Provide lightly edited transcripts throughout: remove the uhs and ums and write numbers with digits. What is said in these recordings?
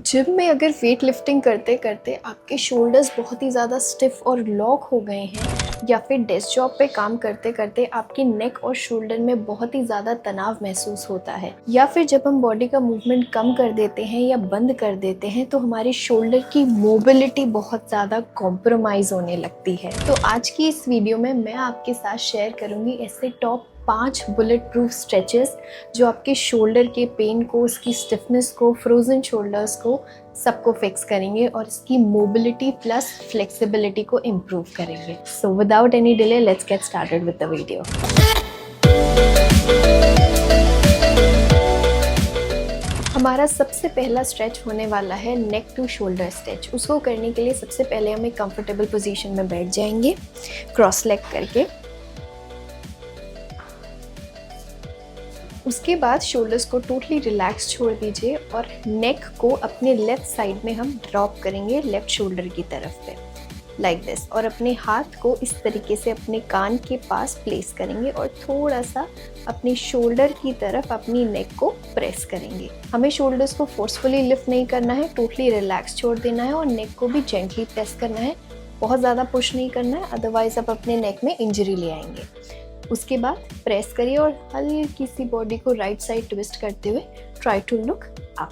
Gym में अगर weight lifting करते करते आपके शोल्डर्स बहुत ही ज़्यादा स्टिफ और लॉक हो गए हैं, या फिर डेस्क जॉब पे काम करते करते आपकी नेक और शोल्डर में बहुत ही ज़्यादा तनाव महसूस होता है, या फिर जब हम बॉडी का मूवमेंट कम कर देते हैं या बंद कर देते हैं तो हमारे शोल्डर की मोबिलिटी बहुत ज़्यादा कॉम्प्रोमाइज़ होने लगती है। तो आज की इस वीडियो में मैं आपके साथ शेयर करूँगी ऐसे टॉप 5 बुलेट प्रूफ स्ट्रेचेस जो आपके शोल्डर के पेन को, उसकी स्टिफनेस को, फ्रोजन शोल्डर्स को सबको फिक्स करेंगे और इसकी मोबिलिटी प्लस फ्लेक्सिबिलिटी को इम्प्रूव करेंगे। So without any delay let's get started with the video. हमारा सबसे पहला स्ट्रेच होने वाला है नेक टू शोल्डर स्ट्रेच। उसको करने के लिए सबसे पहले हम एक कंफर्टेबल पोजीशन में बैठ जाएंगे, क्रॉस लेग करके। उसके बाद शोल्डर्स को टोटली रिलैक्स छोड़ दीजिए और नेक को अपने लेफ्ट साइड में हम ड्रॉप करेंगे, लेफ्ट शोल्डर की तरफ पे, लाइक दिस। और अपने हाथ को इस तरीके से अपने कान के पास प्लेस करेंगे और थोड़ा सा अपनी शोल्डर की तरफ अपनी नेक को प्रेस करेंगे। हमें शोल्डर्स को फोर्सफुली लिफ्ट नहीं करना है, टोटली रिलैक्स छोड़ देना है और नेक को भी जेंटली प्रेस करना है, बहुत ज़्यादा पुश नहीं करना है, अदरवाइज आप अपने नेक में इंजरी ले आएंगे। उसके बाद प्रेस करिए और हल्की सी बॉडी को राइट साइड ट्विस्ट करते हुए ट्राई टू लुक अप।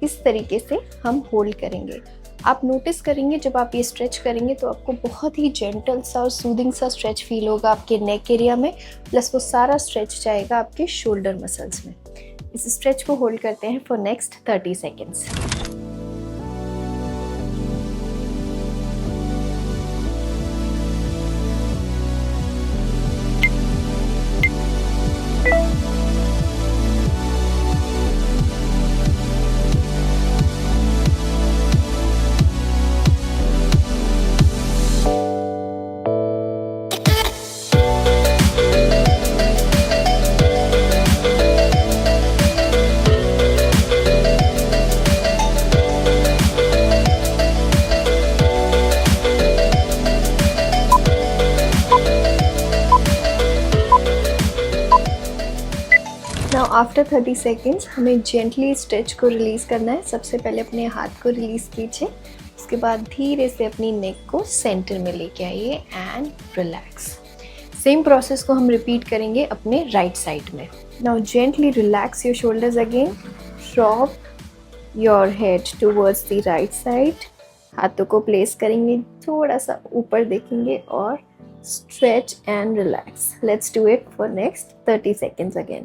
इस तरीके से हम होल्ड करेंगे। आप नोटिस करेंगे जब आप ये स्ट्रेच करेंगे तो आपको बहुत ही जेंटल सा और सूदिंग सा स्ट्रेच फील होगा आपके नेक एरिया में, प्लस वो सारा स्ट्रेच जाएगा आपके शोल्डर मसल्स में। इस स्ट्रेच को होल्ड करते हैं for next 30 seconds. Now after 30 seconds हमें जेंटली स्ट्रेच को रिलीज़ करना है। सबसे पहले अपने हाथ को रिलीज़ कीजिए, उसके बाद धीरे से अपनी नेक को सेंटर में लेके आइए एंड रिलैक्स। सेम प्रोसेस को हम रिपीट करेंगे अपने राइट साइड में। Now gently relax your shoulders again, drop your head towards the right side. हाथों को प्लेस करेंगे, थोड़ा सा ऊपर देखेंगे और stretch and relax. Let's do it for next 30 seconds again.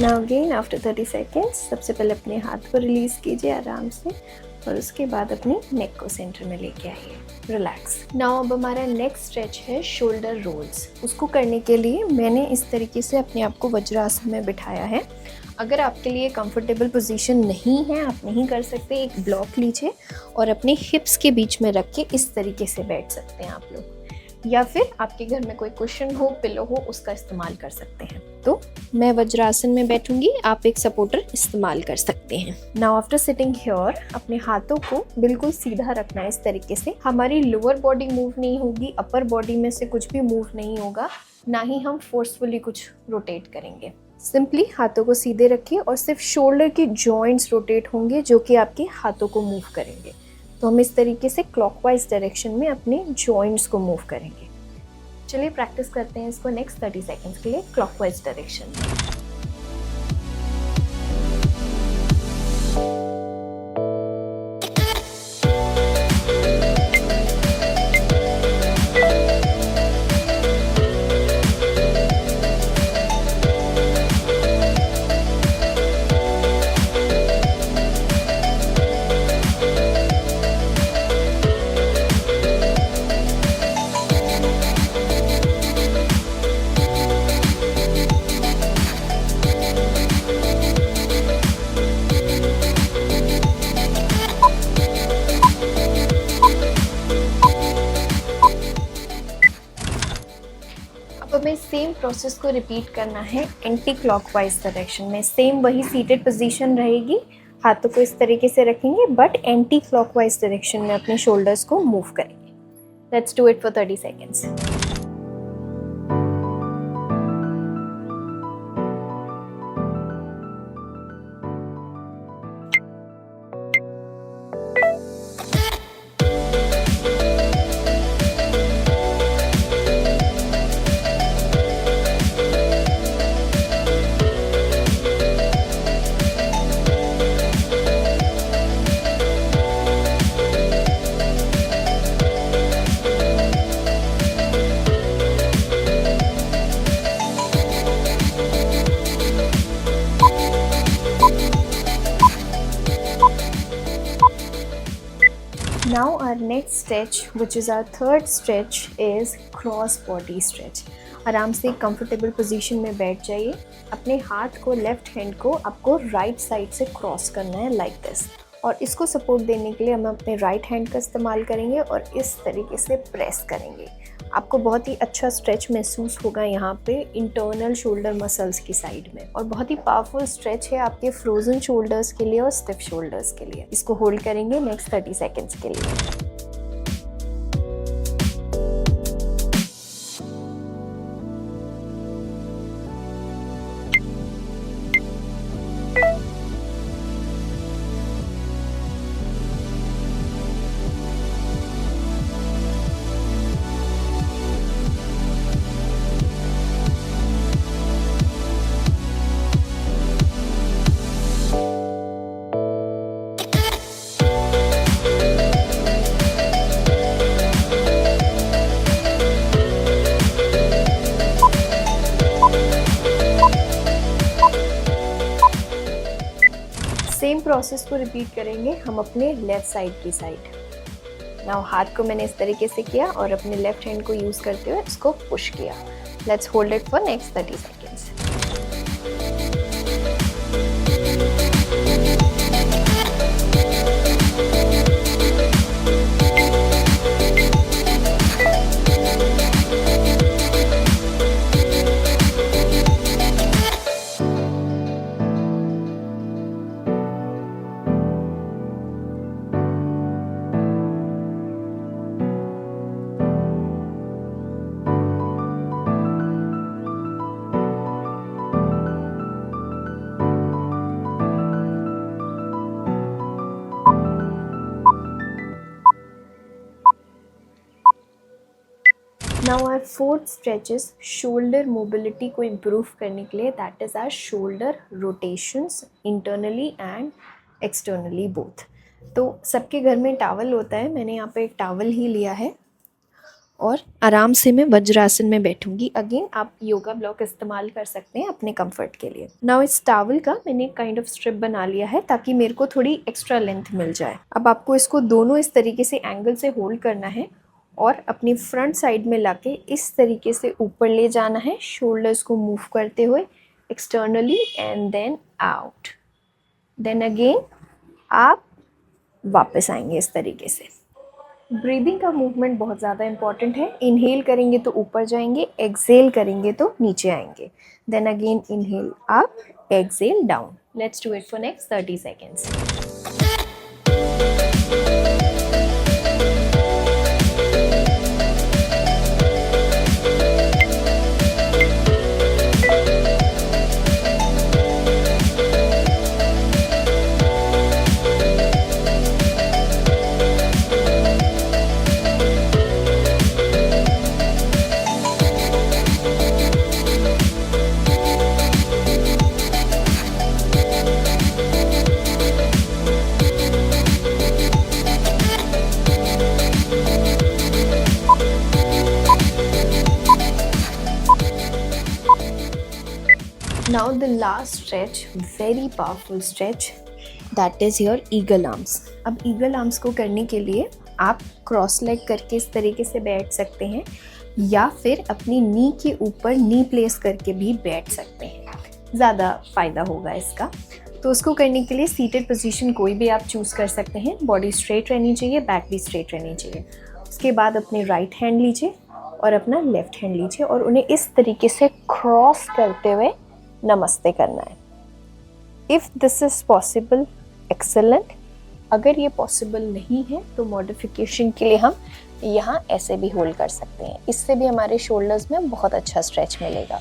Now again after 30 seconds सबसे पहले अपने हाथ को रिलीज़ कीजिए आराम से और उसके बाद अपनी नेक को सेंटर में लेके आइए, रिलैक्स। नाउ अब हमारा नेक्स्ट स्ट्रेच है शोल्डर रोल्स। उसको करने के लिए मैंने इस तरीके से अपने आप को वज्रासन में बिठाया है। अगर आपके लिए कंफर्टेबल पोजीशन नहीं है, आप नहीं कर सकते, एक ब्लॉक लीजिए और अपने हिप्स के बीच में रख के इस तरीके से बैठ सकते हैं आप लोग, या फिर आपके घर में कोई कुशन हो, पिलो हो, उसका इस्तेमाल कर सकते हैं। तो मैं वज्रासन में बैठूंगी, आप एक सपोर्टर इस्तेमाल कर सकते हैं। नाउ आफ्टर सिटिंग हियर अपने हाथों को बिल्कुल सीधा रखना है इस तरीके से। हमारी लोअर बॉडी मूव नहीं होगी, अपर बॉडी में से कुछ भी मूव नहीं होगा, ना ही हम फोर्सफुली कुछ रोटेट करेंगे। सिंपली हाथों को सीधे रखिए और सिर्फ शोल्डर के जॉइंट्स रोटेट होंगे जो कि आपके हाथों को मूव करेंगे। तो हम इस तरीके से क्लॉकवाइज डायरेक्शन में अपने जॉइंट्स को मूव करेंगे। चलिए प्रैक्टिस करते हैं इसको नेक्स्ट 30 सेकेंड्स के लिए क्लॉकवाइज डायरेक्शन में। अब हमें सेम प्रोसेस को रिपीट करना है एंटी क्लॉकवाइज डायरेक्शन में। सेम वही सीटेड पोजीशन रहेगी, हाथों को इस तरीके से रखेंगे बट एंटी क्लॉकवाइज डायरेक्शन में अपने शोल्डर्स को मूव करेंगे। Let's do it for 30 seconds. Now our next stretch, which is our third stretch, is cross body stretch. आराम से कंफर्टेबल पोजीशन में बैठ जाइए। अपने हाथ को, लेफ्ट हैंड को आपको राइट साइड से क्रॉस करना है लाइक दिस, और इसको सपोर्ट देने के लिए हम अपने राइट हैंड का इस्तेमाल करेंगे और इस तरीके से प्रेस करेंगे। आपको बहुत ही अच्छा स्ट्रेच महसूस होगा यहाँ पे इंटरनल शोल्डर मसल्स की साइड में, और बहुत ही पावरफुल स्ट्रेच है आपके फ्रोजन शोल्डर्स के लिए और स्टिफ शोल्डर्स के लिए। इसको होल्ड करेंगे नेक्स्ट 30 सेकेंड्स के लिए। सेम प्रोसेस को रिपीट करेंगे हम अपने लेफ्ट साइड की साइड। नाउ हाथ को मैंने इस तरीके से किया और अपने लेफ्ट हैंड को यूज़ करते हुए इसको पुश किया। Let's hold it for next 30 seconds. Now our fourth stretch is shoulder mobility को इम्प्रूव करने के लिए, that is our shoulder rotations internally and externally both. तो सबके घर में टावल होता है, मैंने यहाँ पे एक टावल ही लिया है और आराम से मैं वज्रासन में बैठूंगी। अगेन आप योगा ब्लॉक इस्तेमाल कर सकते हैं अपने कंफर्ट के लिए। नाउ इस टावल का मैंने एक काइंड ऑफ स्ट्रिप बना लिया है ताकि मेरे को थोड़ी एक्स्ट्रा लेंथ मिल जाए। अब आपको इसको दोनों इस तरीके से एंगल से होल्ड करना है और अपनी फ्रंट साइड में लाके इस तरीके से ऊपर ले जाना है, शोल्डर्स को मूव करते हुए externally and then out. Then again आप वापस आएंगे इस तरीके से। ब्रीदिंग का मूवमेंट बहुत ज़्यादा इंपॉर्टेंट है। इनहेल करेंगे तो ऊपर जाएंगे, एक्सहेल करेंगे तो नीचे आएंगे। Then again inhale up, exhale down. Let's do it for next 30 seconds. Now the last stretch, very powerful stretch, that is your eagle arms. अब eagle arms को करने के लिए आप क्रॉस लेग करके इस तरीके से बैठ सकते हैं या फिर अपनी नी के ऊपर नी प्लेस करके भी बैठ सकते हैं, ज़्यादा फ़ायदा होगा इसका। तो उसको करने के लिए सीटेड पोजीशन कोई भी आप चूज़ कर सकते हैं। बॉडी स्ट्रेट रहनी चाहिए, बैक भी स्ट्रेट रहनी चाहिए। उसके बाद अपने राइट हैंड लीजिए और अपना लेफ्ट हैंड लीजिए और उन्हें इस तरीके से क्रॉस करते हुए नमस्ते करना है। If this is possible, excellent. अगर ये पॉसिबल नहीं है तो मॉडिफिकेशन के लिए हम यहाँ ऐसे भी होल्ड कर सकते हैं, इससे भी हमारे शोल्डर्स में बहुत अच्छा स्ट्रेच मिलेगा।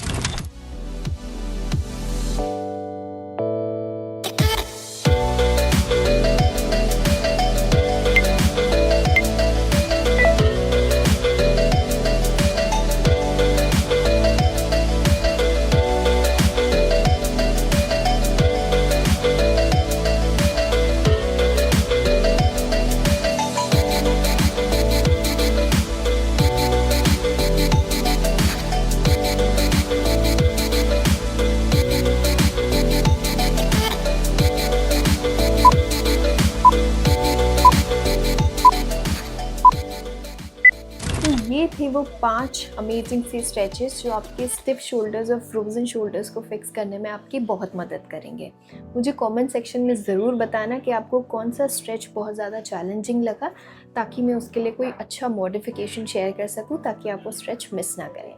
ये थे वो 5 अमेजिंग सी स्ट्रेचेस जो आपके स्टिफ शोल्डर्स और फ्रोज़न शोल्डर्स को फिक्स करने में आपकी बहुत मदद करेंगे। मुझे कमेंट सेक्शन में ज़रूर बताना कि आपको कौन सा स्ट्रेच बहुत ज़्यादा चैलेंजिंग लगा, ताकि मैं उसके लिए कोई अच्छा मॉडिफिकेशन शेयर कर सकूँ, ताकि आप वो स्ट्रेच मिस ना करें।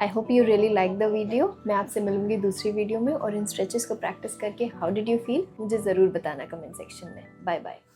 I hope you really like the video. मैं आपसे मिलूंगी दूसरी वीडियो में, और इन स्ट्रेचेस को प्रैक्टिस करके हाउ डिड यू फील मुझे ज़रूर बताना कमेंट सेक्शन में। Bye bye.